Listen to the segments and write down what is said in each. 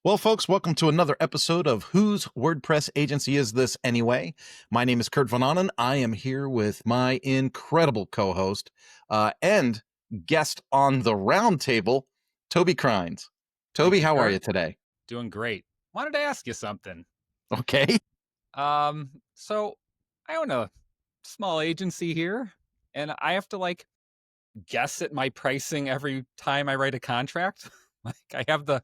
Well, folks, welcome to another episode of Whose WordPress Agency Is This Anyway? My name is Kurt Von Ahnen. I am here with my incredible co-host and guest on the round table, Toby Cryns. Thank Toby, you, how are Kurt. you today? Doing great. Wanted to ask you something. Okay. So I own a small agency here, and I have to guess at my pricing every time I write a contract. Like I have the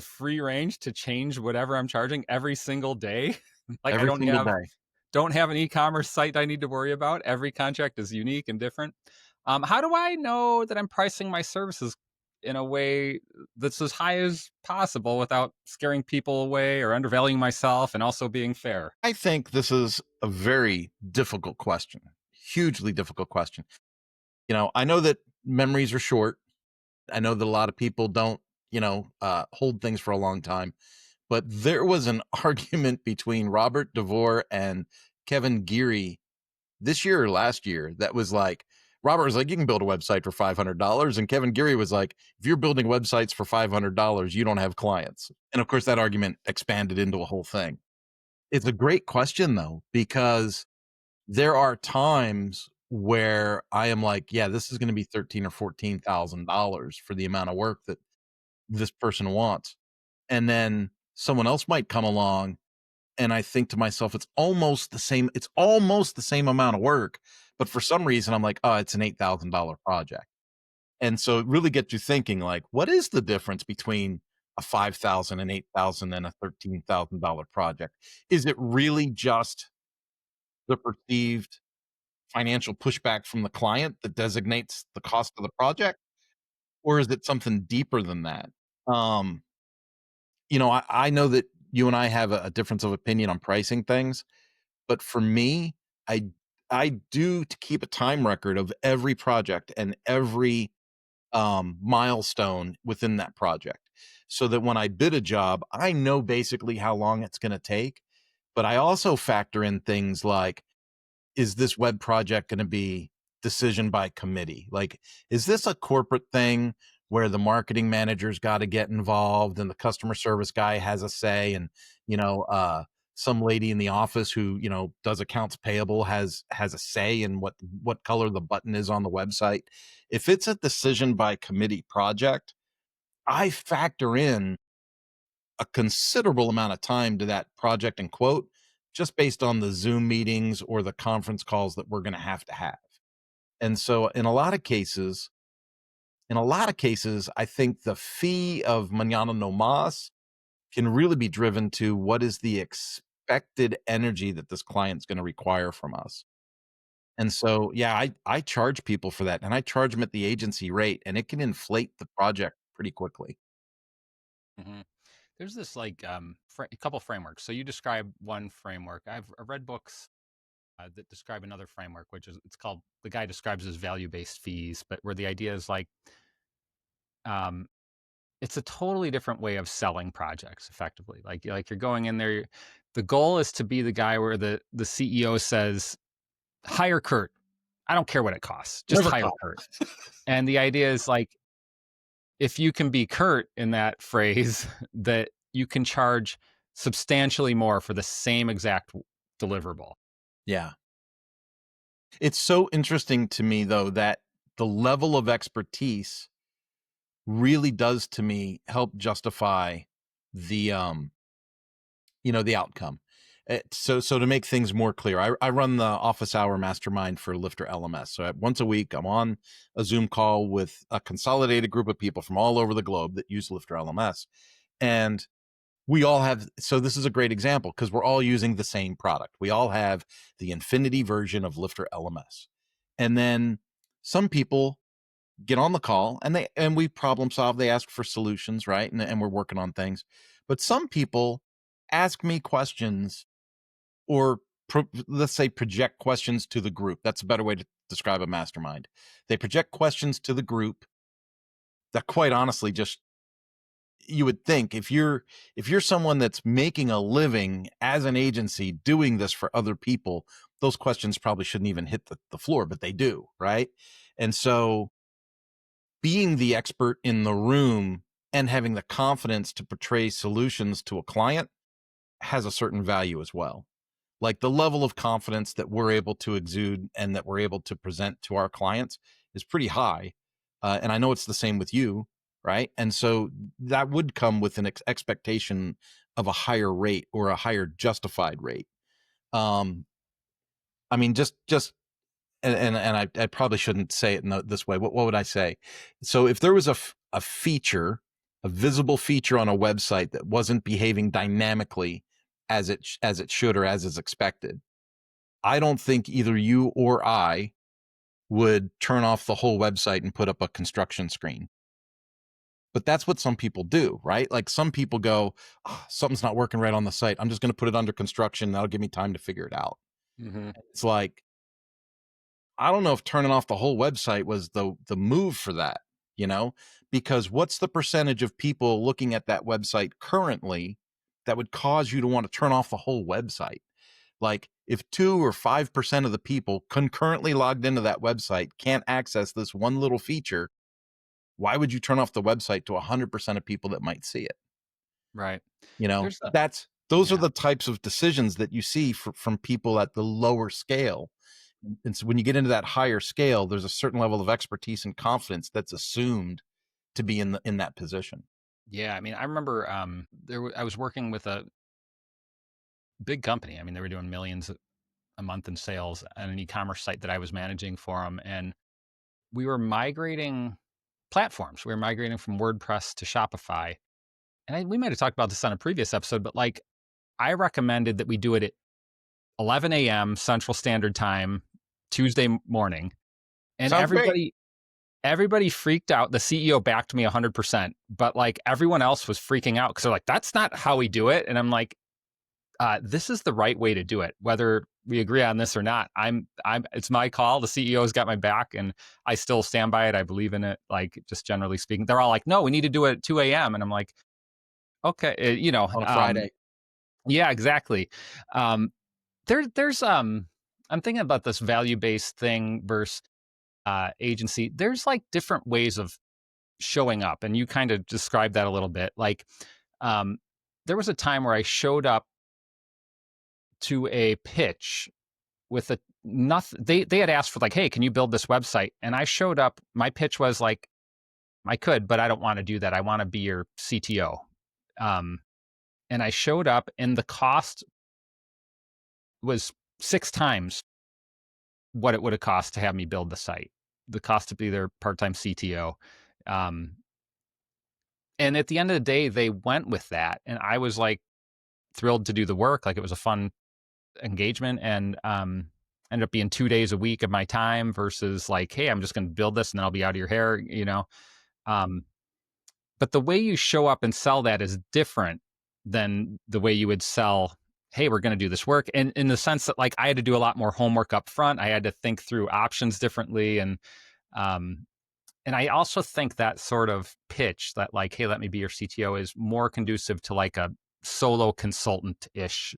free range to change whatever I'm charging every single day. Like I Every single day. don't have an e-commerce site I need to worry about. Every contract is unique and different. How do I know that I'm pricing my services in a way that's as high as possible without scaring people away or undervaluing myself and also being fair? I think this is a very difficult question, hugely difficult question. I know that memories are short. I know that a lot of people don't, hold things for a long time. But there was an argument between Robert DeVore and Kevin Geary this year or last year that was like, Robert was like, you can build a website for $500. And Kevin Geary was like, if you're building websites for $500, you don't have clients. And of course, that argument expanded into a whole thing. It's a great question, though, because there are times where I am like, yeah, this is going to be $13,000 or $14,000 for the amount of work that this person wants. And then someone else might come along and I think to myself, it's almost the same amount of work. But for some reason, I'm like, oh, it's an $8,000 project. And so it really gets you thinking, like, what is the difference between a $5,000 and $8,000 and a $13,000 project? Is it really just the perceived financial pushback from the client that designates the cost of the project? Or is it something deeper than that? Um, I know that you and I have a difference of opinion on pricing things, but for me, I I do to keep a time record of every project and every milestone within that project, so that when I bid a job, I know basically how long it's going to take. But I also factor in things like, is this web project going to be decision by committee? Like, is this a corporate thing where the marketing manager's got to get involved and the customer service guy has a say, and some lady in the office who does accounts payable has a say in what color the button is on the website? If it's a decision by committee project, I factor in a considerable amount of time to that project and quote, just based on the Zoom meetings or the conference calls that we're going to have. And so in a lot of cases, I think the fee of Manana no Mas can really be driven to what is the expected energy that this client's going to require from us. And so, yeah, I charge people for that, and I charge them at the agency rate, and it can inflate the project pretty quickly. hmm There's this a couple frameworks. So you describe one framework. I've read books that describe another framework, which is it's called the guy describes as value-based fees, but where the idea is um, it's a totally different way of selling projects effectively. Like you're going in there. The goal is to be the guy where the CEO says, "Hire Kurt. I don't care what it costs. Just Never hire call. Kurt." And the idea is like, if you can be Kurt in that phrase, that you can charge substantially more for the same exact deliverable. Yeah. It's so interesting to me, though, that the level of expertise really does to me help justify the outcome. So to make things more clear, I run the office hour mastermind for Lifter LMS. So once a week, I'm on a Zoom call with a consolidated group of people from all over the globe that use Lifter LMS. And we all have, so this is a great example because we're all using the same product. We all have the Infinity version of Lifter LMS. And then some people get on the call and we problem solve. They ask for solutions, right? And we're working on things. But some people ask me questions or let's say project questions to the group. That's a better way to describe a mastermind. They project questions to the group that quite honestly just, you would think if you're someone that's making a living as an agency doing this for other people, those questions probably shouldn't even hit the floor, but they do, right? And so being the expert in the room and having the confidence to portray solutions to a client has a certain value as well. Like the level of confidence that we're able to exude and that we're able to present to our clients is pretty high. And I know it's the same with you, right? And so that would come with an expectation of a higher rate or a higher justified rate. Um, I mean, just and I probably shouldn't say it in this way. What would I say? So if there was a feature, a visible feature on a website that wasn't behaving dynamically as it should or as is expected, I don't think either you or I would turn off the whole website and put up a construction screen. But that's what some people do, right? Like some people go, oh, something's not working right on the site. I'm just going to put it under construction. That'll give me time to figure it out. Mm-hmm. It's like, I don't know if turning off the whole website was the move for that, you know, because what's the percentage of people looking at that website currently that would cause you to want to turn off the whole website? Like if 2 or 5% of the people concurrently logged into that website can't access this one little feature, why would you turn off the website to 100% of people that might see it? Right. You know, There's a those are Yeah. the types of decisions that you see from people at the lower scale. And so when you get into that higher scale, there's a certain level of expertise and confidence that's assumed to be in that position. Yeah, I mean, I remember I was working with a big company. I mean, they were doing millions a month in sales on an e-commerce site that I was managing for them, and we were migrating platforms. We were migrating from WordPress to Shopify, and we might have talked about this on a previous episode, but like I recommended that we do it at 11 a.m. Central Standard Time, Tuesday morning, and Sounds great. everybody freaked out. The CEO backed me 100%, but like everyone else was freaking out because they're like, "That's not how we do it." And I'm like, "This is the right way to do it. Whether we agree on this or not, it's my call. The CEO's got my back, and I still stand by it. I believe in it. Like just generally speaking, they're all like, "No, we need to do it at 2 a.m." And I'm like, "Okay, On a Friday. yeah, exactly." Um, there's I'm thinking about this value based thing versus agency. There's like different ways of showing up, and you kind of described that a little bit. Like, um, there was a time where I showed up to a pitch with a nothing. They had asked for like, hey, can you build this website? And I showed up. My pitch was like, I could, but I don't want to do that. I want to be your CTO. Um, and I showed up, and the cost was 6 times what it would have cost to have me build the site. The cost to be their part-time CTO. Um, and at the end of the day, they went with that, and I was like thrilled to do the work. Like it was a fun engagement, and ended up being 2 days a week of my time versus like, hey, I'm just going to build this and then I'll be out of your hair, you know. Um, but the way you show up and sell that is different than the way you would sell, hey, we're going to do this work. And in the sense that like I had to do a lot more homework up front. I had to think through options differently. Um, and I also think that sort of pitch that like, hey, let me be your CTO is more conducive to like a solo consultant ish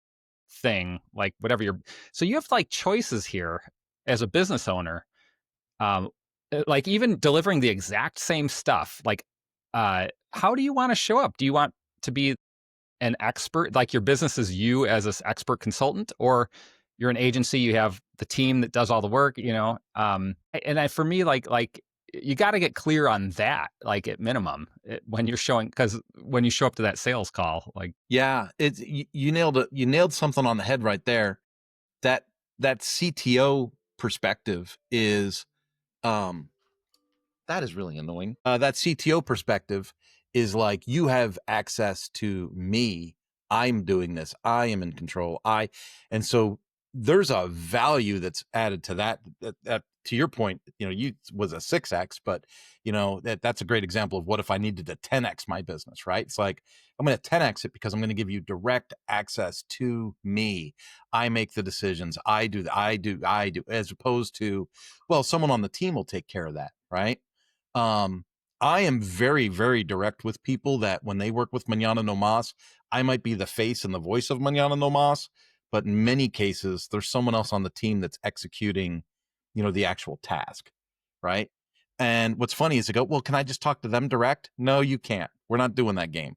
thing, like whatever you're. So you have like choices here as a business owner. Um, like even delivering the exact same stuff, like how do you want to show up? Do you want to be an expert, like your business is you as this expert consultant, or you're an agency, you have the team that does all the work, you know? And for me, like you got to get clear on that, like at minimum, when you're showing, because when you show up to that sales call, like, Yeah, it's you nailed it. You nailed something on the head right there. That that CTO perspective is um that is really annoying. That CTO perspective is like you have access to me. I'm doing this. I am in control. And so there's a value that's added to that to your point, you know, you was a 6x, but you know, that's a great example of what if I needed to 10x my business, right? It's like I'm going to 10x it because I'm going to give you direct access to me. I make the decisions. I do, as opposed to, well, someone on the team will take care of that, right? Um, I am very, very direct with people that when they work with Manana No Mas, I might be the face and the voice of Manana No Mas, but in many cases, there's someone else on the team that's executing, you know, the actual task, right? And what's funny is they go, well, can I just talk to them direct? No, you can't. We're not doing that game.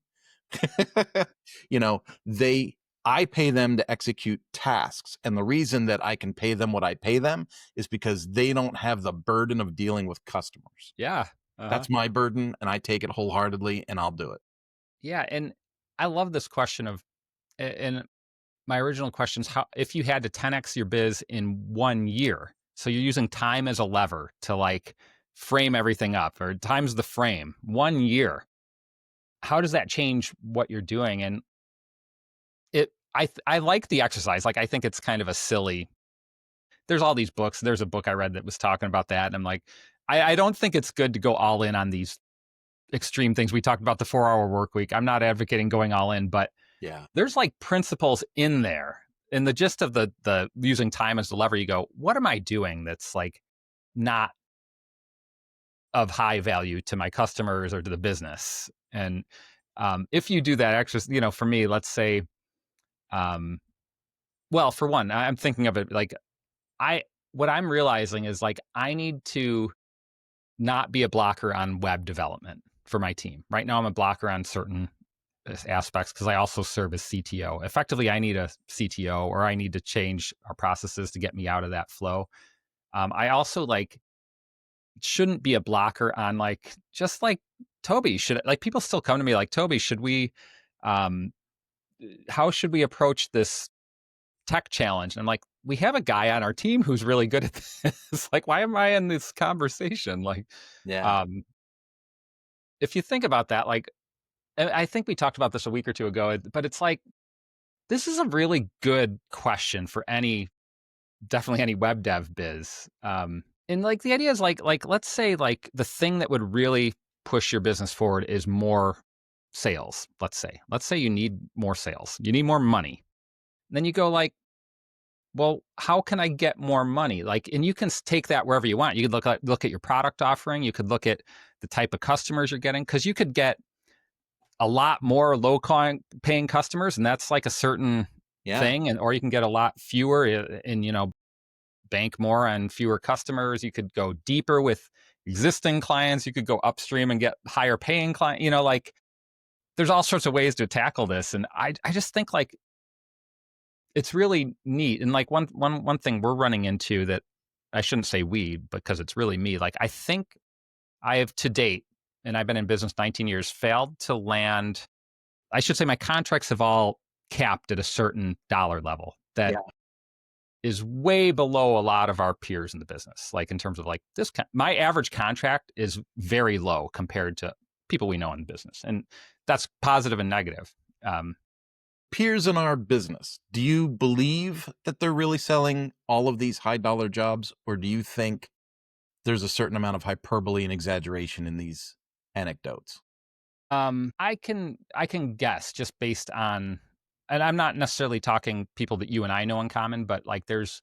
You know, I pay them to execute tasks. And the reason that I can pay them what I pay them is because they don't have the burden of dealing with customers. Yeah. Uh-huh. That's my burden, and I take it wholeheartedly, and I'll do it. Yeah. And I love this question of, and my original question is how, if you had to 10x your biz in 1 year, so you're using time as a lever to like frame everything up, or time's the frame, 1 year, how does that change what you're doing? And I like the exercise. Like, I think it's kind of a silly, there's all these books. There's a book I read that was talking about that. And I'm like, I don't think it's good to go all in on these extreme things. We talked about the 4-hour work week. I'm not advocating going all in, but Yeah. there's like principles in there. In the gist of the using time as the lever, you go, what am I doing that's like not of high value to my customers or to the business? And if you do that exercise, for me, let's say, um, well, for one, I'm thinking of it like I what I'm realizing is like I need to not be a blocker on web development for my team. Right now, I'm a blocker on certain aspects because I also serve as CTO. Effectively, I need a CTO, or I need to change our processes to get me out of that flow. I also like shouldn't be a blocker on like just like Toby should, like, people still come to me like, Toby, should we um how should we approach this tech challenge? And I'm like, we have a guy on our team who's really good at this. Like, why am I in this conversation? Like, Yeah. um, if you think about that, like, I think we talked about this a week or two ago, but it's like, this is a really good question for definitely any web dev biz. And like the idea is like, let's say like the thing that would really push your business forward is more sales. Let's say you need more sales, you need more money. Then you go like, well, how can I get more money? Like, and you can take that wherever you want. You could look at your product offering. You could look at the type of customers you're getting, because you could get a lot more paying customers, and that's like a certain Yeah. thing, and or you can get a lot fewer and bank more on fewer customers. You could go deeper with existing clients. You could go upstream and get higher paying client. Like, there's all sorts of ways to tackle this, and I just think like it's really neat. And like one thing we're running into that I shouldn't say we, because it's really me. Like, I think I have to date, and I've been in business 19 years, failed to land. I should say my contracts have all capped at a certain dollar level that Yeah. is way below a lot of our peers in the business. Like, in terms of like this, my average contract is very low compared to people we know in the business, and that's positive and negative. Um, Peers in our business, do you believe that they're really selling all of these high dollar jobs, or do you think there's a certain amount of hyperbole and exaggeration in these anecdotes? I can guess just based on, and I'm not necessarily talking people that you and I know in common, but like there's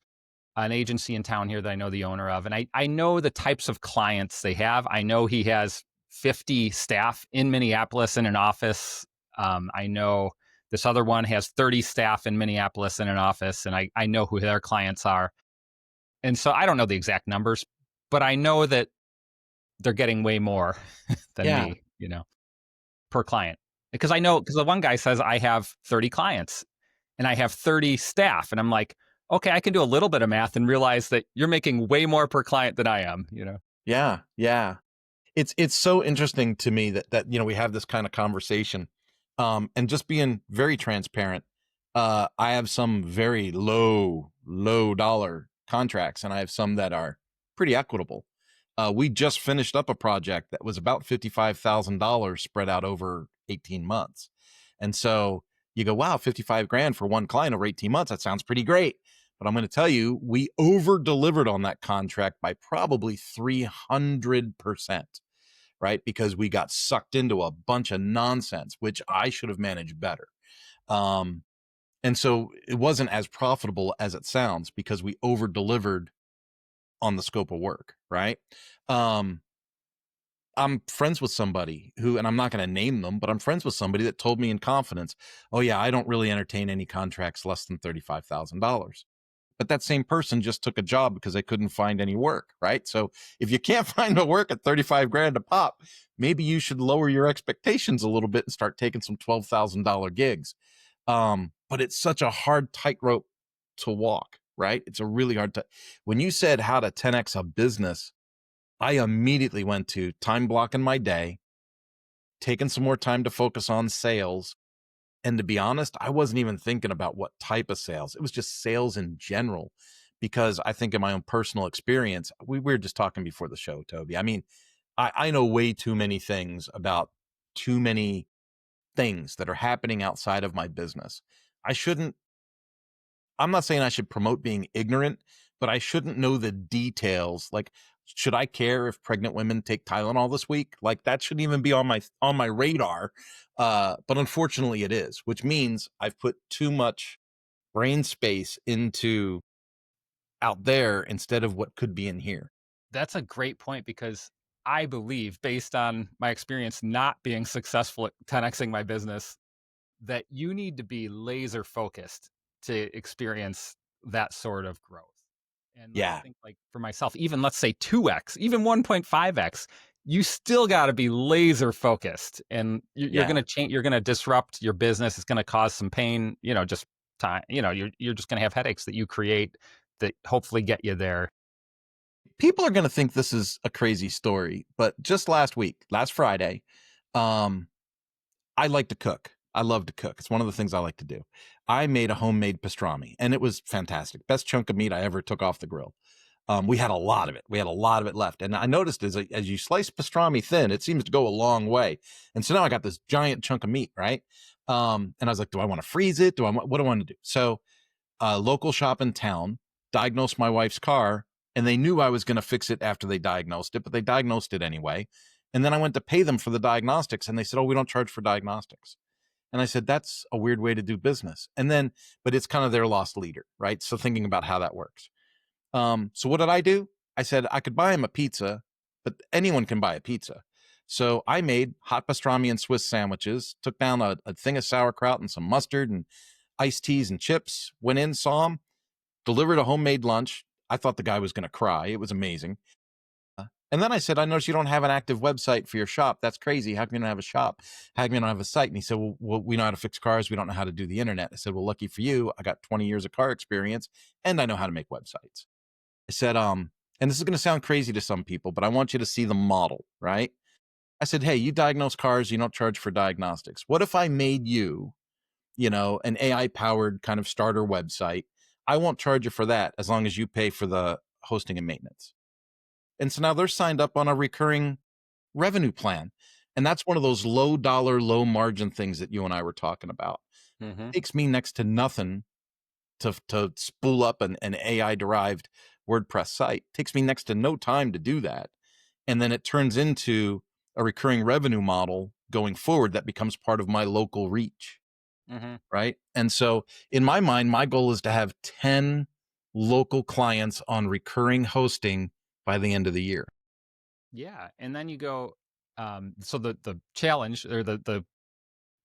an agency in town here that I know the owner of, and I know the types of clients they have. I know he has 50 staff in Minneapolis in an office. I know this other one has 30 staff in Minneapolis in an office, and I know who their clients are. And so I don't know the exact numbers, but I know that they're getting way more than Yeah. me, per client. Because I know, because the one guy says, I have 30 clients and I have 30 staff. And I'm like, okay, I can do a little bit of math and realize that you're making way more per client than I am. Yeah. Yeah. It's so interesting to me that we have this kind of conversation, and just being very transparent. I have some very low dollar contracts, and I have some that are pretty equitable. We just finished up a project that was about $55,000 spread out over 18 months, and so you go, wow, 55 grand for one client over 18 months. That sounds pretty great. But I'm going to tell you, we over delivered on that contract by probably 300%, right? Because we got sucked into a bunch of nonsense, which I should have managed better. Um, and so it wasn't as profitable as it sounds because we over delivered on the scope of work, right? Um, I'm friends with somebody who, and I'm not going to name them, but I'm friends with somebody that told me in confidence, oh, yeah, I don't really entertain any contracts less than $35,000. but that same person just took a job because they couldn't find any work, right? So if you can't find a work at 35 grand a pop, maybe you should lower your expectations a little bit and start taking some $12,000 gigs. But it's such a hard tightrope to walk, right? It's a really hard when you said how to 10x a business, I immediately went to time blocking my day, taking some more time to focus on sales. And to be honest, I wasn't even thinking about what type of sales. It was just sales in general, because I think in my own personal experience, we were just talking before the show, Toby. I mean, I know way too many things about too many things that are happening outside of my business. I shouldn't, I'm not saying I should promote being ignorant, but I shouldn't know the details. Like, should I care if pregnant women take Tylenol this week? Like, that shouldn't even be on my radar. But unfortunately it is, which means I've put too much brain space into out there instead of what could be in here. That's a great point because I believe, based on my experience not being successful at 10xing my business, that you need to be laser focused to experience that sort of growth. And I Yeah. think, like, for myself, even let's say 2x, even 1.5x, you still got to be laser focused, and you're Yeah. going to change. You're going to disrupt your business. It's going to cause some pain. Just time. You're just going to have headaches that you create that hopefully get you there. People are going to think this is a crazy story, but just last Friday, um, I like to cook. I love to cook. It's one of the things I like to do. I made a homemade pastrami and it was fantastic. Best chunk of meat I ever took off the grill. We had a lot of it. We had a lot of it left. And I noticed as you slice pastrami thin, it seems to go a long way. And so now I got this giant chunk of meat, right? And I was like, do I want to freeze it? What do I want to do? So local shop in town diagnosed my wife's car, and they knew I was going to fix it after they diagnosed it, but they diagnosed it anyway. And then I went to pay them for the diagnostics, and they said, "Oh, we don't charge for diagnostics." And I said, "That's a weird way to do business." And then, but it's kind of their lost leader, right? So thinking about how that works. So what did I do? I said I could buy him a pizza, but anyone can buy a pizza. So I made hot pastrami and Swiss sandwiches, took down a thing of sauerkraut and some mustard and iced teas and chips, went in, saw him, delivered a homemade lunch. I thought the guy was going to cry. It was amazing. And then I said, I noticed you don't have an active website for your shop. That's crazy. How come you don't have a shop? How come you don't have a site? And he said, well, we know how to fix cars. We don't know how to do the internet. I said, well, lucky for you, I got 20 years of car experience and I know how to make websites. I said, and this is going to sound crazy to some people, but I want you to see the model, right? I said, hey, you diagnose cars. You don't charge for diagnostics. What if I made you, an AI powered kind of starter website? I won't charge you for that as long as you pay for the hosting and maintenance. And so now they're signed up on a recurring revenue plan. And that's one of those low dollar, low margin things that you and I were talking about. Mm-hmm. It takes me next to nothing to spool up an AI derived WordPress site. It takes me next to no time to do that. And then it turns into a recurring revenue model going forward that becomes part of my local reach. Mm-hmm. Right. And so in my mind, my goal is to have 10 local clients on recurring hosting by the end of the year. Yeah, and then you go. So the challenge, or the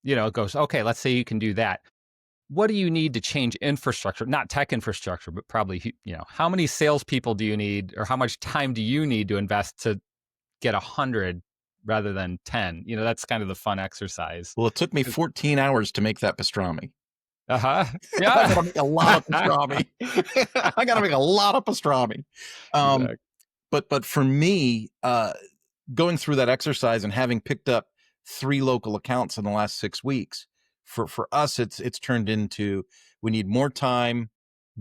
it goes, okay, let's say you can do that. What do you need to change infrastructure? Not tech infrastructure, but probably, how many salespeople do you need, or how much time do you need to invest to get 100 rather than 10? That's kind of the fun exercise. Well, it took me 14 hours to make that pastrami. Uh huh. I Yeah. got to make a lot of pastrami. I got to make a lot of pastrami. Um, Exactly. but for me, going through that exercise and having picked up 3 local accounts in the last 6 weeks, for us, it's turned into, we need more time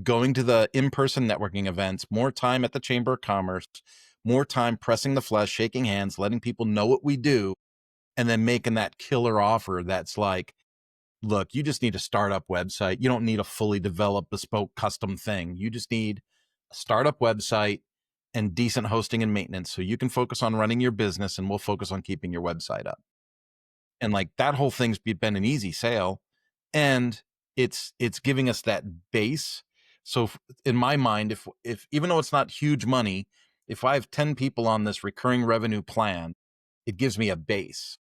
going to the in-person networking events, more time at the Chamber of Commerce, more time pressing the flesh, shaking hands, letting people know what we do, and then making that killer offer that's like, look, you just need a startup website. You don't need a fully developed, bespoke, custom thing. You just need a startup website and decent hosting and maintenance so you can focus on running your business and we'll focus on keeping your website up. And like that whole thing's been an easy sale, and it's giving us that base. So in my mind, if even though it's not huge money, if I have 10 people on this recurring revenue plan, it gives me a base.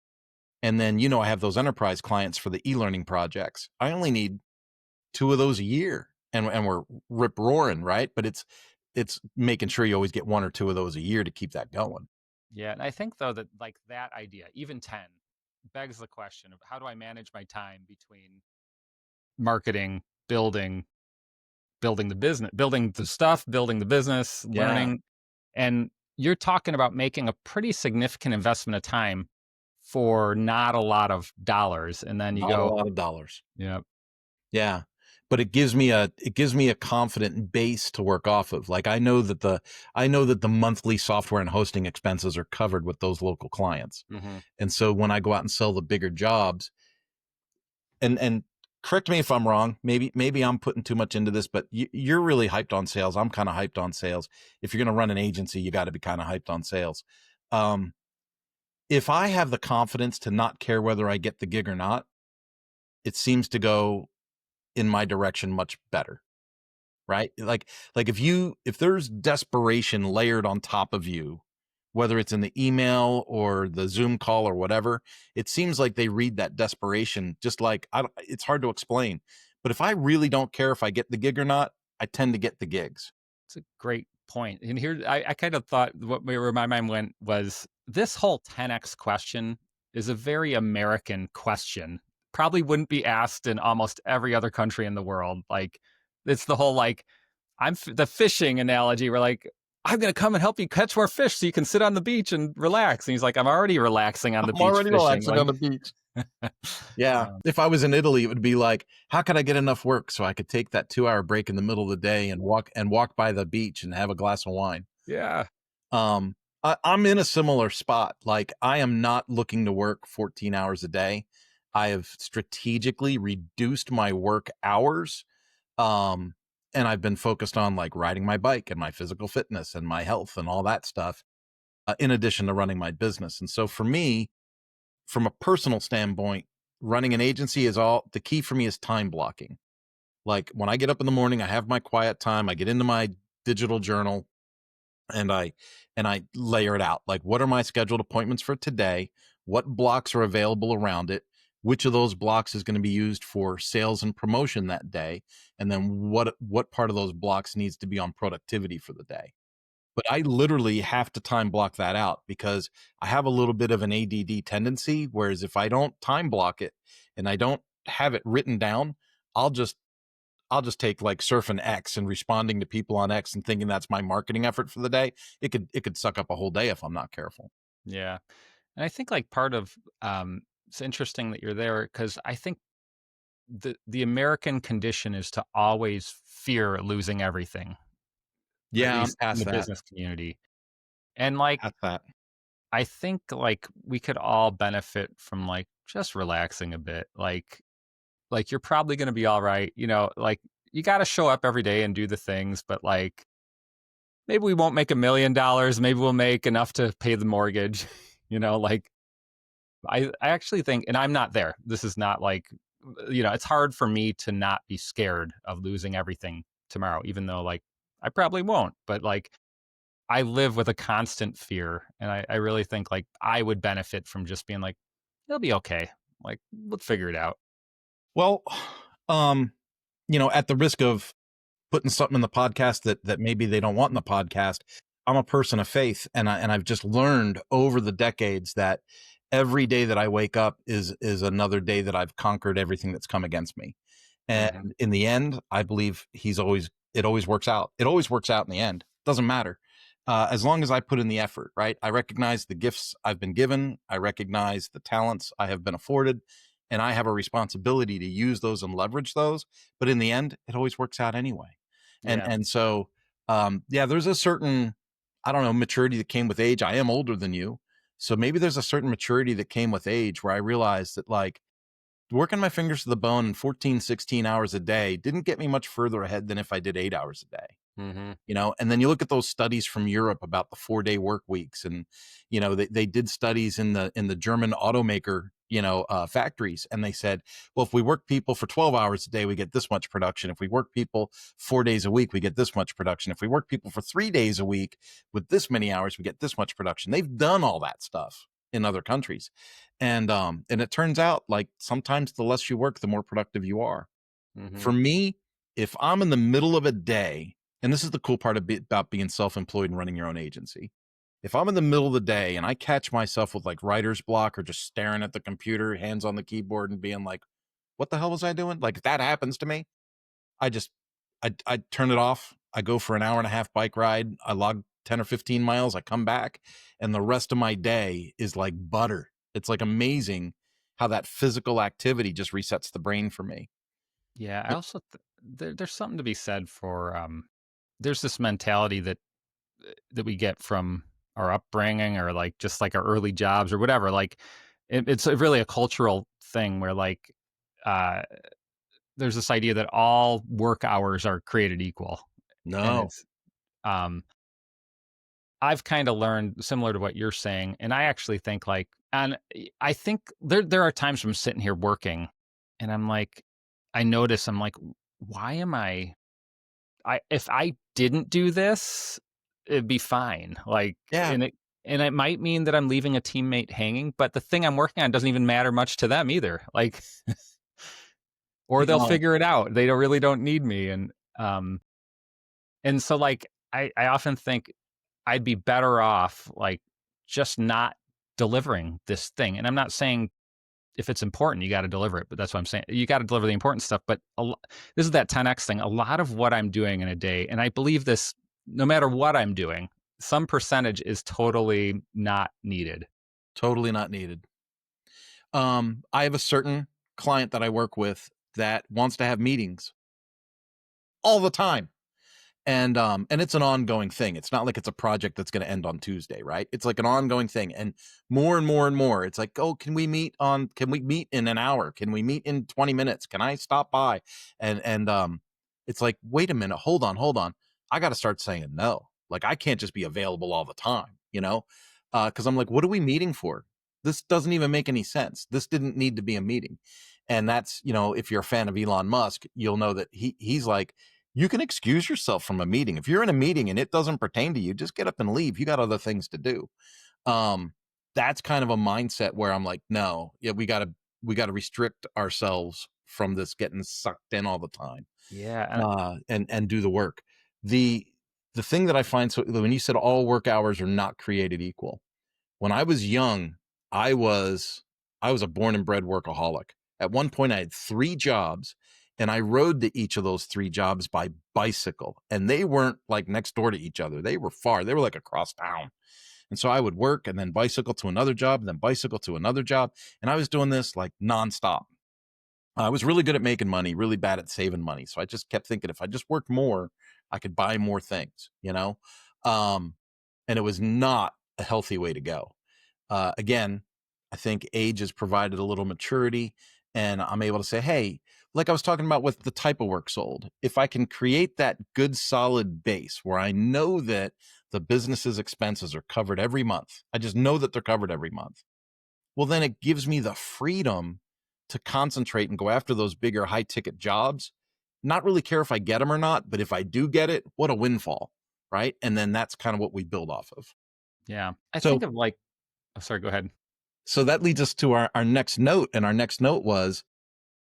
And then, I have those enterprise clients for the e-learning projects. I only need 2 of those a year. and we're rip roaring, right? But it's making sure you always get 1 or 2 of those a year to keep that going. Yeah, and I think though that like that idea, even 10, begs the question of how do I manage my time between marketing, building the business, building the stuff, building the business, Yeah, learning. And you're talking about making a pretty significant investment of time for not a lot of dollars. And then you not a go, lot of dollars. yeah, Yeah. But it gives me a confident base to work off of. Like I know that the monthly software and hosting expenses are covered with those local clients. hmm, And so when I go out and sell the bigger jobs, and correct me if I'm wrong, maybe I'm putting too much into this, but you're really hyped on sales. I'm kind of hyped on sales. If you're going to run an agency, you got to be kind of hyped on sales. Um, if I have the confidence to not care whether I get the gig or not, it seems to go in my direction much better, right? Like if there's desperation layered on top of you, whether it's in the email or the Zoom call or whatever, it seems like they read that desperation just like it's hard to explain. But if I really don't care if I get the gig or not, I tend to get the gigs. it's a great point. And here, I kind of thought where my mind went was this whole 10x question is a very American question. Probably wouldn't be asked in almost every other country in the world. Like, it's the whole like, the fishing analogy. We're like, I'm going to come and help you catch more fish so you can sit on the beach and relax. And he's like, I'm already relaxing on the I'm beach already fishing. relaxing Like, on the beach. Yeah. um, If I was in Italy, it would be like, how could I get enough work so I could take that 2 hour break in the middle of the day and walk by the beach and have a glass of wine? yeah, Um, I'm in a similar spot. Like I am not looking to work 14 hours a day. I have strategically reduced my work hours. Um, and I've been focused on like riding my bike and my physical fitness and my health and all that stuff, in addition to running my business. And so for me, from a personal standpoint, running an agency is all the key for me is time blocking. Like when I get up in the morning, I have my quiet time, I get into my digital journal, and I layer it out. Like, what are my scheduled appointments for today? What blocks are available around it? Which of those blocks is going to be used for sales and promotion that day? And then what part of those blocks needs to be on productivity for the day? But I literally have to time block that out because I have a little bit of an ADD tendency. Whereas if I don't time block it and I don't have it written down, I'll just I'll just take like surfing X and responding to people on X and thinking that's my marketing effort for the day. It could suck up a whole day if I'm not careful. yeah. And I think like part of it's interesting that you're there because I think the American condition is to always fear losing everything, at Yeah, I'm least in past the that. business community. And like Past that. I think like we could all benefit from like just relaxing a bit. Like you're probably going to be all right, like you got to show up every day and do the things, but like maybe we won't make $1 million, maybe we'll make enough to pay the mortgage, like I actually think, and I'm not there. This is not like, it's hard for me to not be scared of losing everything tomorrow, even though like I probably won't. But like I live with a constant fear. And I really think like I would benefit from just being like, it'll be okay. Like, let's figure it out. Well, um, at the risk of putting something in the podcast that maybe they don't want in the podcast, I'm a person of faith, and I've just learned over the decades that every day that I wake up is another day that I've conquered everything that's come against me. Hmm. And in the end, I believe it always works out. It always works out in the end. Doesn't matter. As long as I put in the effort, right? I recognize the gifts I've been given. I recognize the talents I have been afforded, and I have a responsibility to use those and leverage those. But in the end, it always works out anyway. Yeah. And so, yeah, there's a certain, I don't know, maturity that came with age. I am older than you. So maybe there's a certain maturity that came with age where I realized that like working my fingers to the bone in 14, 16 hours a day didn't get me much further ahead than if I did 8 hours a day. Hmm. And then you look at those studies from Europe about the 4-day work weeks, and they did studies in the German automaker factories, and they said, well, if we work people for 12 hours a day, we get this much production. If we work people 4 days a week, we get this much production. If we work people for 3 days a week with this many hours, we get this much production. They've done all that stuff in other countries, and it turns out like sometimes the less you work, the more productive you are. Hmm. For me, if I'm in the middle of a day, and this is the cool part about being self-employed and running your own agency. If I'm in the middle of the day and I catch myself with like writer's block or just staring at the computer, hands on the keyboard and being like, what the hell was I doing? Like if that happens to me, I just, I turn it off. I go for an hour and a half bike ride. I log 10 or 15 miles. I come back and the rest of my day is like butter. It's like amazing how that physical activity just resets the brain for me. Yeah, I also there's something to be said for there's this mentality that we get from our upbringing or like just like our early jobs or whatever. Like it's really a cultural thing where like uh there's this idea that all work hours are created equal. And No, it's um I've kind of learned similar to what you're saying, and I actually think like, and I think there are times when I'm sitting here working, and I'm like, I notice I'm like, why am I if I didn't do this, it'd be fine. Like, yeah, and it might mean that I'm leaving a teammate hanging, but the thing I'm working on doesn't even matter much to them either. Like, or they'll no, figure it out. They don't need me, and so like I often think I'd be better off like just not delivering this thing. And I'm not saying if it's important, you got to deliver it, but that's what I'm saying. You got to deliver the important stuff. But this is that 10x thing. A lot of what I'm doing in a day, and I believe this no matter what I'm doing, some percentage is totally not needed. totally not needed. I have a certain client that I work with that wants to have meetings all the time. And it's an ongoing thing. It's not like it's a project that's going to end on Tuesday, right? It's like an ongoing thing. And more and more and more, it's like, oh, can we meet in an hour? Can we meet in 20 minutes? Can I stop by? And it's like, wait a minute, hold on. I got to start saying no. Like I can't just be available all the time, you know? Because I'm like, what are we meeting for? This doesn't even make any sense. This didn't need to be a meeting. And that's, if you're a fan of Elon Musk, you'll know that he's like, you can excuse yourself from a meeting. If you're in a meeting and it doesn't pertain to you, just get up and leave. You got other things to do. Um, that's kind of a mindset where I'm like, no, yeah, we gotta restrict ourselves from this getting sucked in all the time. Yeah. And And do the work. The the thing that I find, so when you said all work hours are not created equal, when I was young, I was I was a born and bred workaholic. At one point, I had 3 jobs, and I rode to each of those 3 jobs by bicycle, and they weren't, like, next door to each other. They were far. They were, like, across town, and so I would work and then bicycle to another job, and then bicycle to another job, and I was doing this, like, nonstop. I was really good at making money, really bad at saving money, so I just kept thinking if I just worked more, I could buy more things, you know? Um, and it was not a healthy way to go. Again, I think age has provided a little maturity, and I'm able to say, hey, like I was talking about with the type of work sold, if I can create that good solid base where I know that the business's expenses are covered every month, I just know that they're covered every month. Well, then it gives me the freedom to concentrate and go after those bigger high ticket jobs. Not really care if I get them or not, but if I do get it, what a windfall, right? And then that's kind of what we build off of. yeah, I think So of like, oh, sorry, go ahead. so that leads us to our next note. And our next note was,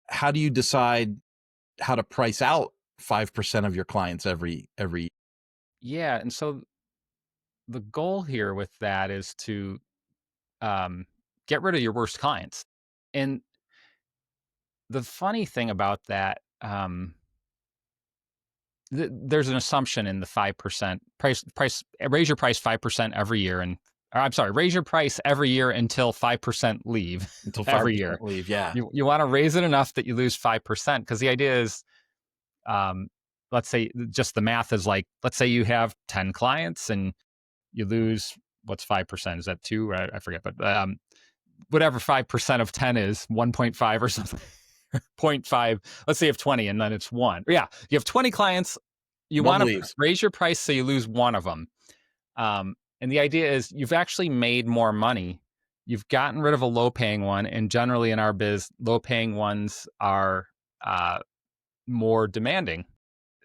how do you decide how to price out 5% of your clients every Yeah. And so the goal here with that is to um, get rid of your worst clients. And the funny thing about that, there's an assumption in the 5% price raise your price 5% every year, and or I'm sorry, raise your price every year until 5% leave until every year. 5% leave? Yeah. You want to raise it enough that you lose 5% because the idea is, um, let's say just the math is like, let's say you have 10 clients and you lose what's 5%? Is that two? I forget, but whatever 5% of 10 is 1.5 or something. zero point 0.5. Let's say you have 20 and then it's one. Yeah, you have 20 clients. You One want to leaves. raise your price so you lose one of them. And the idea is you've actually made more money. You've gotten rid of a low paying one. And generally in our biz, low paying ones are more demanding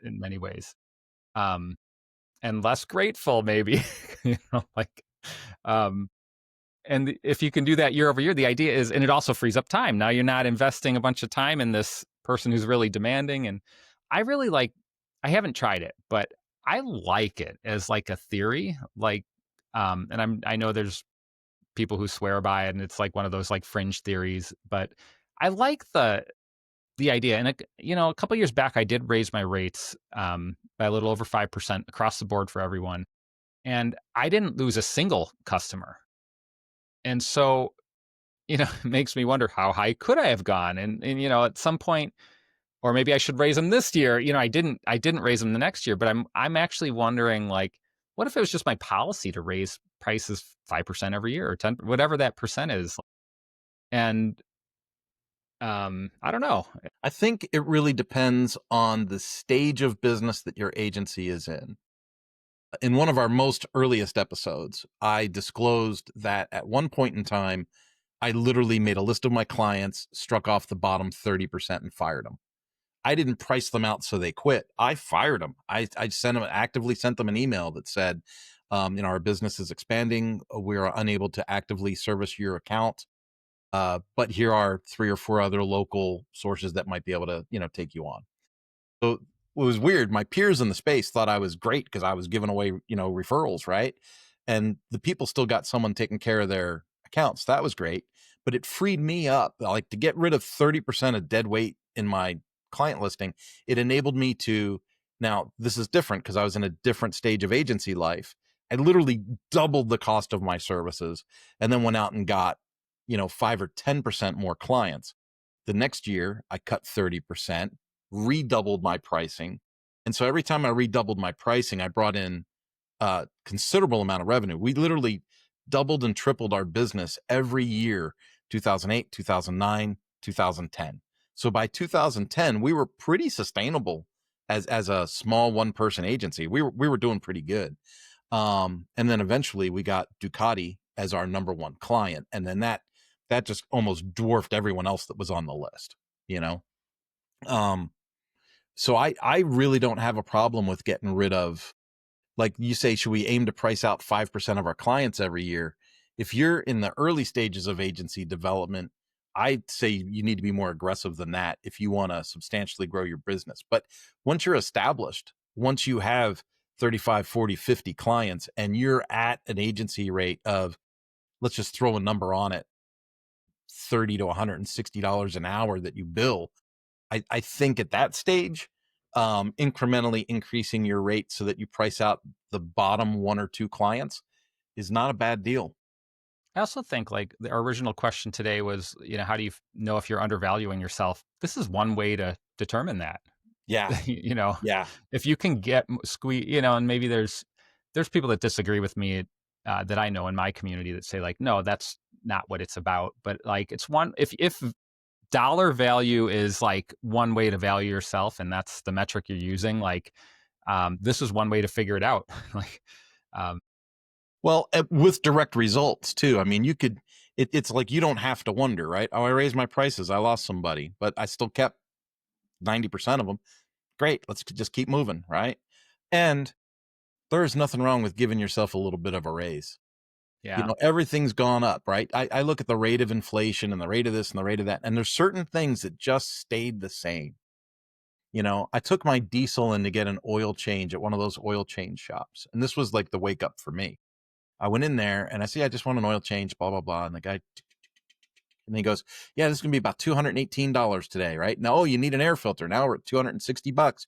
in many ways, um, and less grateful, maybe. Like, um, and if you can do that year over year, the idea is, and it also frees up time. Now you're not investing a bunch of time in this person who's really demanding. And I really like I haven't tried it, but I like it as like a theory, like, and I know there's people who swear by it, and it's like one of those like fringe theories, but I like the idea. And a couple years back, I did raise my rates by a little over 5% across the board for everyone, and I didn't lose a single customer. And so, it makes me wonder how high could I have gone? And at some point, or maybe I should raise them this year. I didn't raise them the next year, but I'm actually wondering, like, what if it was just my policy to raise prices 5% every year or 10, whatever that percent is? And I don't know. I think it really depends on the stage of business that your agency is in. In one of our most earliest episodes, I disclosed that at one point in time, I literally made a list of my clients, struck off the bottom 30% and fired them. I didn't price them out so they quit. I fired them. I actively sent them an email that said, our business is expanding. We are unable to actively service your account. But here are 3 or 4 other local sources that might be able to, take you on. So it was weird. My peers in the space thought I was great because I was giving away, referrals, right? And the people still got someone taking care of their accounts. That was great. But it freed me up, like, to get rid of 30% of dead weight in my client listing. It enabled me to, now this is different because I was in a different stage of agency life. I literally doubled the cost of my services and then went out and got, 5 or 10% more clients. The next year, I cut 30%, redoubled my pricing. And so every time I redoubled my pricing, I brought in a considerable amount of revenue. We literally doubled and tripled our business every year, 2008, 2009, 2010. So by 2010, we were pretty sustainable as a small one-person agency. We were doing pretty good. And then eventually we got Ducati as our number one client. And then that just almost dwarfed everyone else that was on the list, you know? Um, so I really don't have a problem with getting rid of, like you say, should we aim to price out 5% of our clients every year? If you're in the early stages of agency development, I'd say you need to be more aggressive than that if you want to substantially grow your business. But once you're established, once you have 35, 40, 50 clients and you're at an agency rate of, let's just throw a number on it, $30 to $160 an hour that you bill, I think at that stage, incrementally increasing your rate so that you price out the bottom 1 or 2 clients is not a bad deal. I also think, like, our original question today was, how do you know if you're undervaluing yourself? This is one way to determine that. Yeah. you know, Yeah. if you can get squeeze, and maybe there's people that disagree with me, that I know in my community, that say, like, no, that's not what it's about. But, like, it's one, if dollar value is like one way to value yourself, and that's the metric you're using, like, this is one way to figure it out. like, um, Well, with direct results too. I mean, it's like you don't have to wonder, right? Oh, I raised my prices. I lost somebody, but I still kept 90% of them. Great. Let's just keep moving, right? And there's nothing wrong with giving yourself a little bit of a raise. yeah. Everything's gone up, right? I look at the rate of inflation and the rate of this and the rate of that, and there's certain things that just stayed the same. I took my diesel in to get an oil change at one of those oil change shops. And this was like the wake up for me. I went in there and I see, I just want an oil change, blah, blah, blah. And the guy, and he goes, yeah, this is going to be about $218 today, right? Now, oh, you need an air filter. Now we're at $260.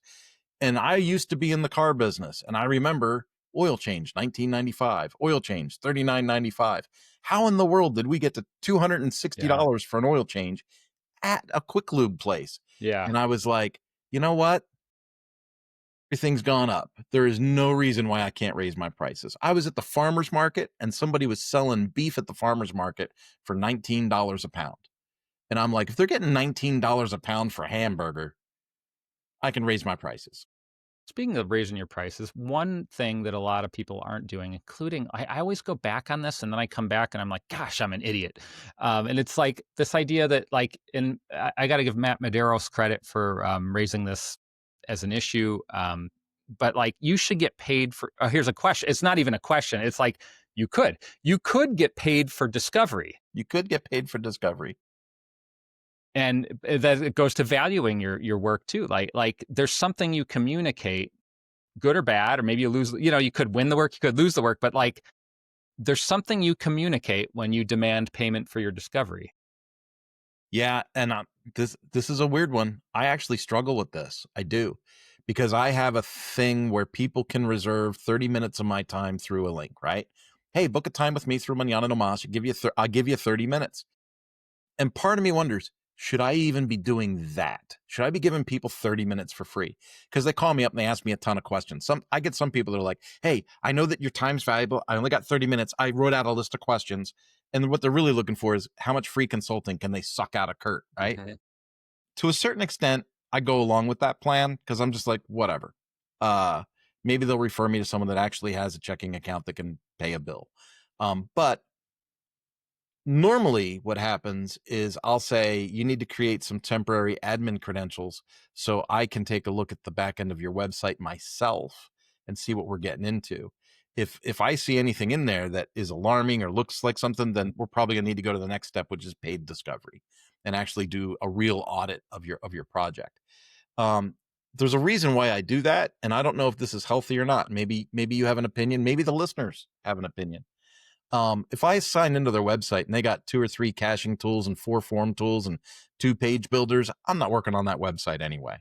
And I used to be in the car business, and I remember oil change, 1995, oil change, 39.95. How in the world did we get to Yeah. $260 for an oil change at a quick lube place? Yeah. And I was like, you know what? Everything's gone up. There is no reason why I can't raise my prices. I was at the farmer's market and somebody was selling beef at the farmer's market for $19 a pound. And I'm like, if they're getting $19 a pound for a hamburger, I can raise my prices. Speaking of raising your prices, one thing that a lot of people aren't doing, including, I always go back on this, and then I come back and I'm like, gosh, I'm an idiot. And it's like this idea that, like, I got to give Matt Medeiros credit for raising this as an issue. But, like, you should get paid for, here's a question. It's not even a question. It's like, you could get paid for discovery. You could get paid for discovery. And that it goes to valuing your work too. Like there's something you communicate, good or bad, or maybe you lose, you could win the work, you could lose the work, but like there's something you communicate when you demand payment for your discovery. Yeah, and this is a weird one. I actually struggle with this. I do, because I have a thing where people can reserve 30 minutes of my time through a link, right? Hey, book a time with me through Manana Nomas. I'll give you 30 minutes. And part of me wonders, should I even be doing that? Should I be giving people 30 minutes for free? Because they call me up and they ask me a ton of questions. I get some people that are like, hey, I know that your time's valuable. I only got 30 minutes. I wrote out a list of questions. And what they're really looking for is how much free consulting can they suck out of Kurt, right? Mhm. To a certain extent, I go along with that plan because I'm just like, whatever. Uh, Maybe they'll refer me to someone that actually has a checking account that can pay a bill. But normally what happens is I'll say you need to create some temporary admin credentials so I can take a look at the back end of your website myself and see what we're getting into. If I see anything in there that is alarming or looks like something, then we're probably going to need to go to the next step, which is paid discovery, and actually do a real audit of your project. um, there's a reason why I do that, and I don't know if this is healthy or not. Maybe you have an opinion, maybe the listeners have an opinion. If I sign into their website and they got 2 or 3 caching tools and 4 form tools and 2 page builders, I'm not working on that website anyway.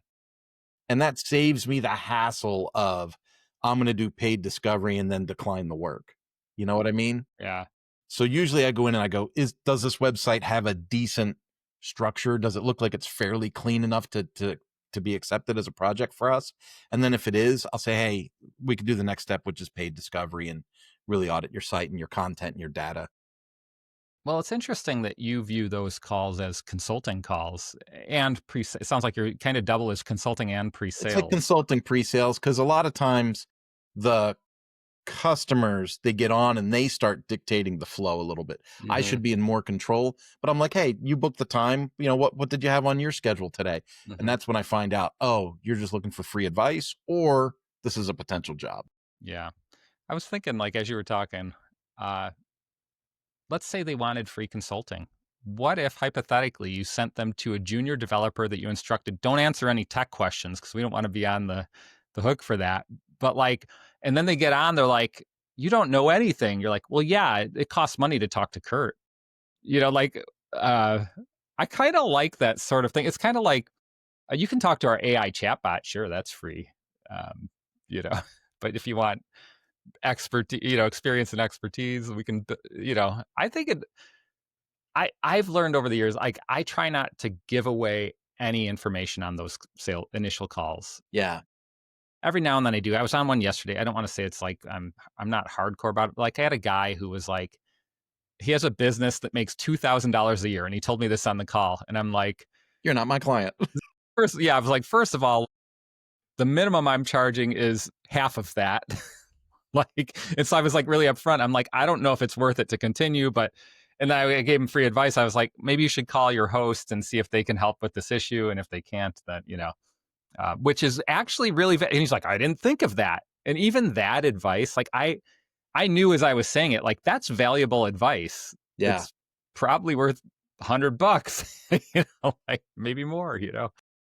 And that saves me the hassle of I'm going to do paid discovery and then decline the work. You know what I mean? Yeah. So usually I go in and I go, does this website have a decent structure? Does it look like it's fairly clean enough to be accepted as a project for us? And then if it is, I'll say, hey, we could do the next step, which is paid discovery and really audit your site and your content and your data. Well, it's interesting that you view those calls as consulting calls and pre. It sounds like you're kind of double as consulting and It's like pre-sales. consulting pre-sales because a lot of times the customers, they get on and they start dictating the flow a little bit. I Hmm. should be in more control, but I'm like, hey, you booked the time. What did you have on your schedule today? And Hmm. that's when I find out, oh, you're just looking for free advice, or this is a potential job. Yeah. I was thinking, like, as you were talking, uh, let's say they wanted free consulting. What if hypothetically you sent them to a junior developer that you instructed, don't answer any tech questions because we don't want to be on the hook for that. But like, and then they get on, they're like, you don't know anything. You're like, well, yeah, it costs money to talk to Kurt. Like, uh, I kind of like that sort of thing. It's kind of like you can talk to our AI chatbot, sure, that's free. Um, you know, but if you want experience and expertise, we can, I think I've learned over the years, like I try not to give away any information on those sale initial calls. Yeah. Every now and then I do. I was on one yesterday. I don't want to say it's like I'm not hardcore about it. Like I had a guy who was like, he has a business that makes $2,000 a year, and he told me this on the call, and I'm like, You're not my client. I was like, first of all, the minimum I'm charging is half of that. Like, and so I was like really upfront. I'm like, I don't know if it's worth it to continue, but, and I gave him free advice. I was like, maybe you should call your host and see if they can help with this issue. And if they can't, then, which is actually really, and he's like, I didn't think of that. And even that advice, like I knew as I was saying it, like that's valuable advice. Yeah. It's probably worth $100, like maybe more.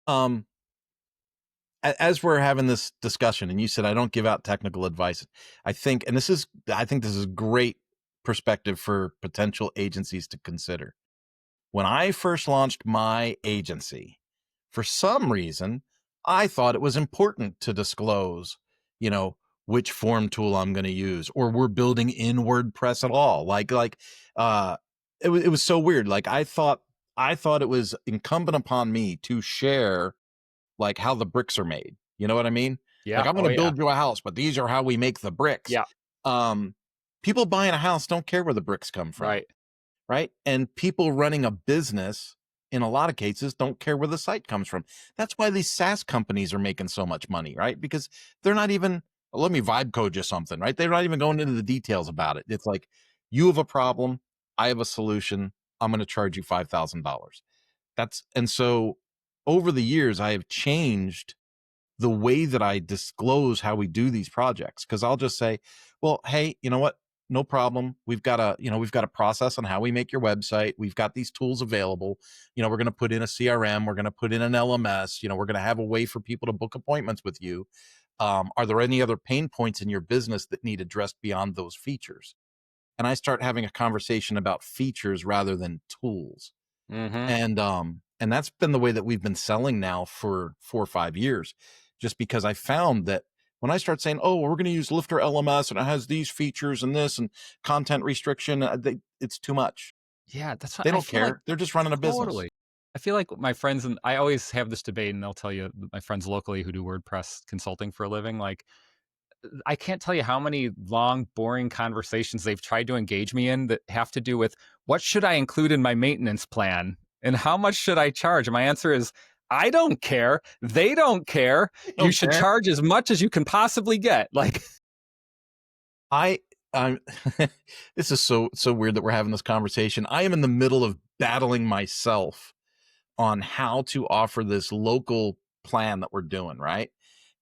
Um, as we're having this discussion, and you said I don't give out technical advice, I think this is great perspective for potential agencies to consider. When I first launched my agency, for some reason, I thought it was important to disclose, you know, which form tool I'm going to use, or we're building in WordPress at all. Uh, it was so weird. Like I thought it was incumbent upon me to share like how the bricks are made. You know what I mean? Like Yeah. I'm going Oh to yeah. build you a house, but these are how we make the bricks. Yeah. Um, People buying a house don't care where the bricks come from, Right. right? And people running a business in a lot of cases don't care where the site comes from. That's why these SaaS companies are making so much money, right? Because they're not even, let me vibe code you something, right? They're not even going into the details about it. It's like, you have a problem, I have a solution, I'm going to charge you $5,000. And so over the years, I have changed the way that I disclose how we do these projects. Cause I'll just say, well, hey, you know what? no problem. We've got a process on how we make your website. We've got these tools available. We're going to put in a CRM. We're going to put in an LMS. We're going to have a way for people to book appointments with you. Are there any other pain points in your business that need addressed beyond those features? And I start having a conversation about features rather than tools. Mm-hmm. And that's been the way that we've been selling now for 4 or 5 years, just because I found that when I start saying, oh, we're going to use Lifter LMS and it has these features and this and content restriction, it's too much. Yeah, that's what They I don't feel like. care. They're just running a business. Totally. I feel like my friends, and I always have this debate, and they'll tell you, my friends locally who do WordPress consulting for a living, like, I can't tell you how many long, boring conversations they've tried to engage me in that have to do with what should I include in my maintenance plan and how much should I charge? And my answer is, I don't care. They don't care. They You don't should care. charge as much as you can possibly get. Like, I I'm this is so weird that we're having this conversation. I am in the middle of battling myself on how to offer this local plan that we're doing, right?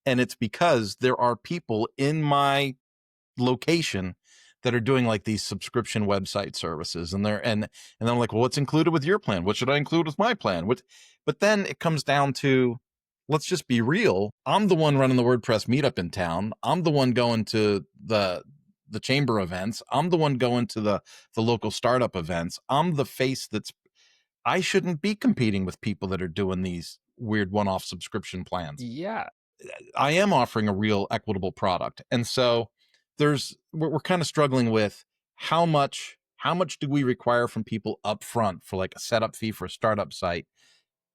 And it's because there are people in my location that are doing like these subscription website services, and I'm like, well, what's included with your plan? What should I include with my plan? But then it comes down to, let's just be real. I'm the one running the WordPress meetup in town. I'm the one going to the chamber events. I'm the one going to the local startup events. I'm the face that's I shouldn't be competing with people that are doing these weird one-off subscription plans. yeah, I am offering a real equitable product. And so we're kind of struggling with how much do we require from people up front for like a setup fee for a startup site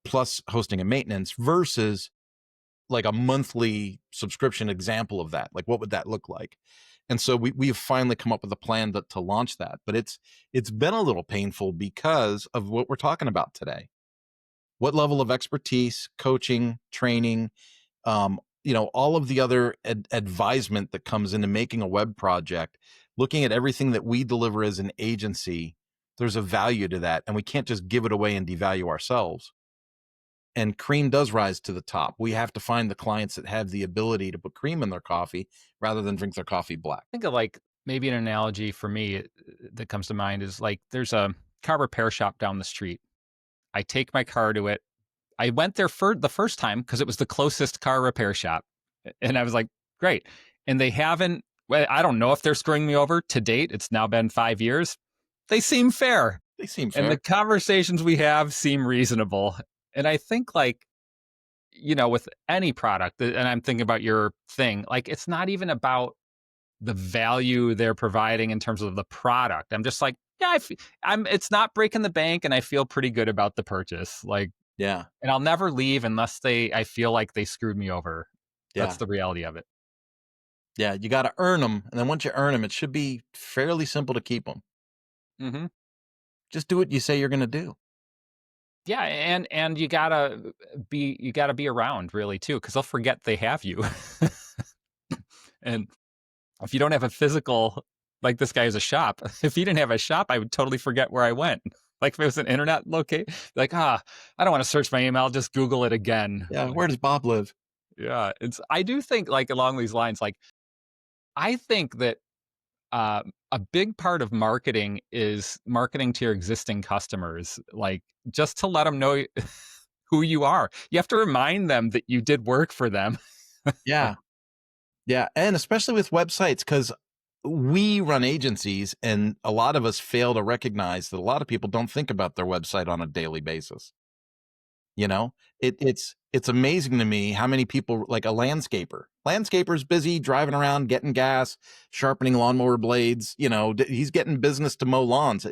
plus hosting and maintenance versus like a monthly subscription example of that. Like what would that look like? And so we've finally come up with a plan to launch that. But it's been a little painful because of what we're talking about today. What level of expertise, coaching, training, all of the other advisement that comes into making a web project, looking at everything that we deliver as an agency, there's a value to that. And we can't just give it away and devalue ourselves. And cream does rise to the top. We have to find the clients that have the ability to put cream in their coffee rather than drink their coffee black. think of like maybe an analogy for me that comes to mind is like there's a car repair shop down the street. I take my car to it. I went there for the first time because it was the closest car repair shop. And I was like, great. And they haven't, well, I don't know if they're screwing me over to date. It's now been 5 years. They seem fair. They seem And the fair. conversations we have seem reasonable. And I think like, with any product, and I'm thinking about your thing, like it's not even about the value they're providing in terms of the product. I'm just like, yeah, it's not breaking the bank and I feel pretty good about the purchase. Like, Yeah. and I'll never leave unless I feel like they screwed me over. That's Yeah. the reality of it. Yeah. You got to earn them. And then once you earn them, it should be fairly simple to keep them. Hmm. Just do what you say you're going to do. Yeah, and you gotta be around really too, because they'll forget they have you. And if you don't have a physical, like this guy has a shop. If he didn't have a shop, I would totally forget where I went. Like if it was an internet locate, like I don't want to search my email, just Google it again. Yeah. Like, Where does Bob live? yeah, I do think like along these lines, like I think that a big part of marketing is marketing to your existing customers, like just to let them know who you are. You have to remind them that you did work for them. Yeah. Yeah. And especially with websites, because we run agencies and a lot of us fail to recognize that a lot of people don't think about their website on a daily basis. You know, it's amazing to me how many people, like a landscaper's busy driving around, getting gas, sharpening lawnmower blades. He's getting business to mow lawns.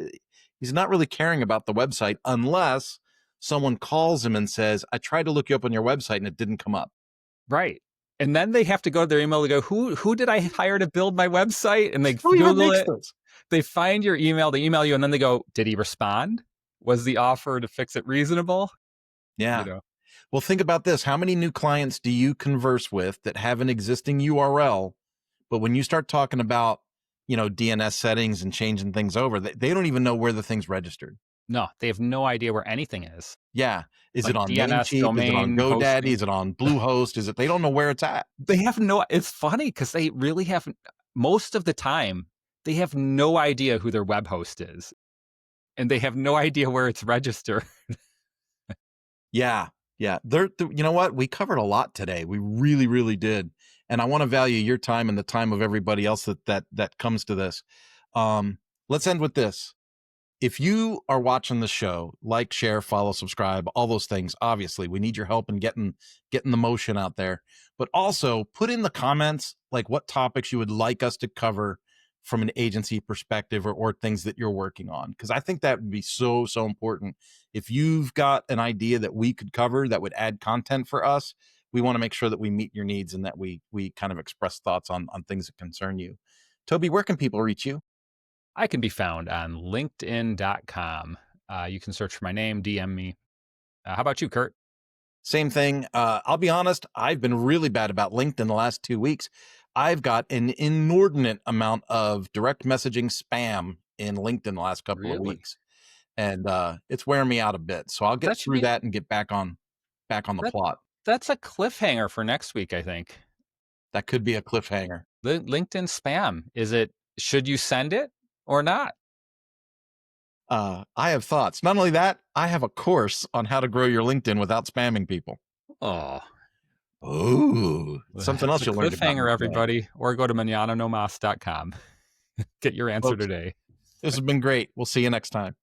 He's not really caring about the website unless someone calls him and says, I tried to look you up on your website and it didn't come up. Right. And then they have to go to their email to go, who did I hire to build my website? And they Who even Google makes it. those? They find your email, they email you, and then they go, did he respond? Was the offer to fix it reasonable? You Yeah. know, Well, think about this. How many new clients do you converse with that have an existing URL, but when you start talking about, DNS settings and changing things over, they don't even know where the thing's registered. no, they have no idea where anything is. Yeah. Is it Like on DNS, Namecheap? Is it on domain, GoDaddy? hosting. Is it on Bluehost? They don't know where it's at. They have no, it's funny because they really haven't, most of the time, they have no idea who their web host is, and they have no idea where it's registered. Yeah. Yeah. You know what? We covered a lot today. We really, really did. And I want to value your time and the time of everybody else that comes to this. Let's end with this. If you are watching the show, like, share, follow, subscribe, all those things. Obviously, we need your help in getting the motion out there. But also put in the comments like what topics you would like us to cover from an agency perspective, or things that you're working on. Because I think that would be so, so important. If you've got an idea that we could cover that would add content for us, we want to make sure that we meet your needs and that we kind of express thoughts on things that concern you. Toby, where can people reach you? I can be found on LinkedIn.com. You can search for my name, DM me. How about you, Kurt? Same thing. I'll be honest, I've been really bad about LinkedIn the last 2 weeks. I've got an inordinate amount of direct messaging spam in LinkedIn the last couple of Really? weeks. And it's wearing me out a bit. So I'll get That should through be that and get back on the that. plot. That's a cliffhanger for next week, I think. That could be a cliffhanger. The LinkedIn spam. Should you send it or not? I have thoughts. Not only that, I have a course on how to grow your LinkedIn without spamming people. Oh, Ooh, something it's else a you learned about me cliffhanger, today. everybody. Or go to manananomas.com. Get your answer Folks, today. this has been great. We'll see you next time.